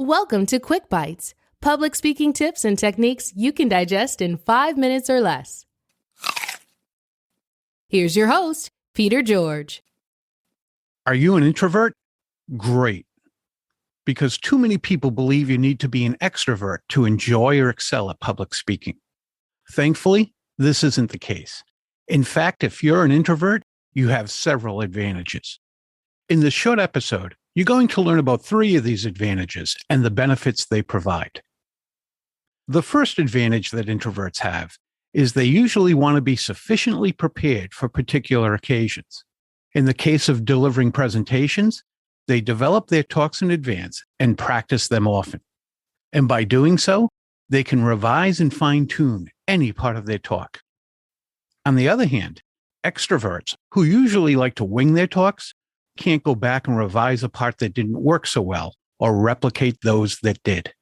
Welcome to QuickBites, public speaking tips and techniques you can digest in 5 minutes or less. Here's your host, Peter George. Are you an introvert? Great. Because too many people believe you need to be an extrovert to enjoy or excel at public speaking. Thankfully, this isn't the case. In fact, if you're an introvert, you have several advantages. In this short episode, you're going to learn about 3 of these advantages and the benefits they provide. The first advantage that introverts have is they usually want to be sufficiently prepared for particular occasions. In the case of delivering presentations, they develop their talks in advance and practice them often. And by doing so, they can revise and fine-tune any part of their talk. On the other hand, extroverts, who usually like to wing their talks, can't go back and revise a part that didn't work so well or replicate those that did.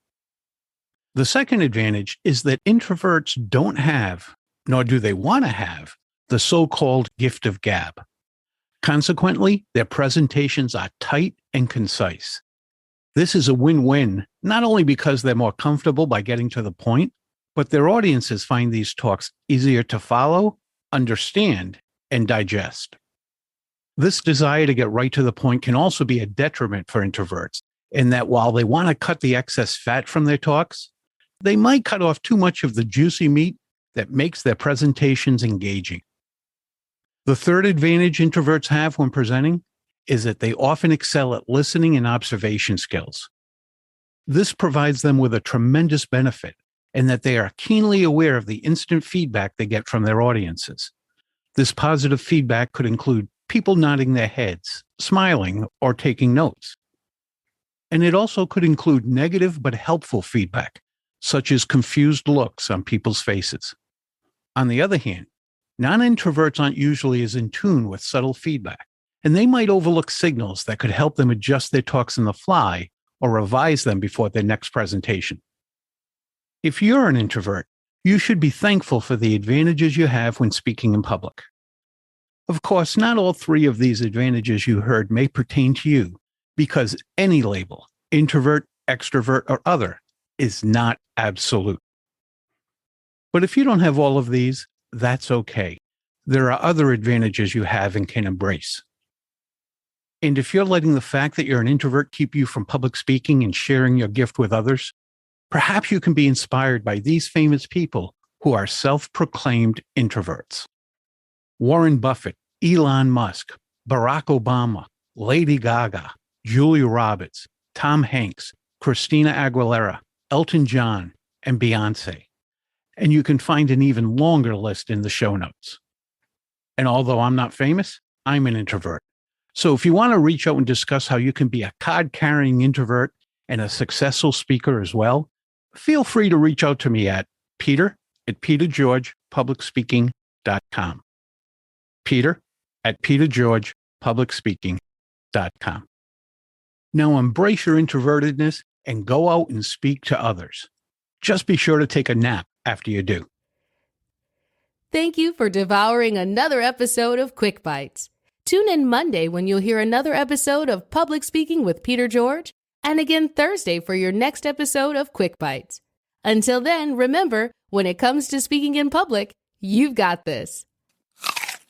The second advantage is that introverts don't have, nor do they want to have, the so-called gift of gab. Consequently, their presentations are tight and concise. This is a win-win, not only because they're more comfortable by getting to the point, but their audiences find these talks easier to follow, understand, and digest. This desire to get right to the point can also be a detriment for introverts, in that while they want to cut the excess fat from their talks, they might cut off too much of the juicy meat that makes their presentations engaging. The third advantage introverts have when presenting is that they often excel at listening and observation skills. This provides them with a tremendous benefit in that they are keenly aware of the instant feedback they get from their audiences. This positive feedback could include people nodding their heads, smiling, or taking notes. And it also could include negative but helpful feedback, such as confused looks on people's faces. On the other hand, non-introverts aren't usually as in tune with subtle feedback, and they might overlook signals that could help them adjust their talks on the fly or revise them before their next presentation. If you're an introvert, you should be thankful for the advantages you have when speaking in public. Of course, not all 3 of these advantages you heard may pertain to you, because any label, introvert, extrovert, or other, is not absolute. But if you don't have all of these, that's okay. There are other advantages you have and can embrace. And if you're letting the fact that you're an introvert keep you from public speaking and sharing your gift with others, perhaps you can be inspired by these famous people who are self-proclaimed introverts. Warren Buffett, Elon Musk, Barack Obama, Lady Gaga, Julia Roberts, Tom Hanks, Christina Aguilera, Elton John, and Beyoncé. And you can find an even longer list in the show notes. And although I'm not famous, I'm an introvert. So if you want to reach out and discuss how you can be a card-carrying introvert and a successful speaker as well, feel free to reach out to me at peter@petergeorgepublicspeaking.com. peter@petergeorgepublicspeaking.com. Now embrace your introvertedness and go out and speak to others. Just be sure to take a nap after you do. Thank you for devouring another episode of QuickBites. Tune in Monday when you'll hear another episode of Public Speaking with Peter George, and again Thursday for your next episode of QuickBites. Until then, remember, when it comes to speaking in public, you've got this.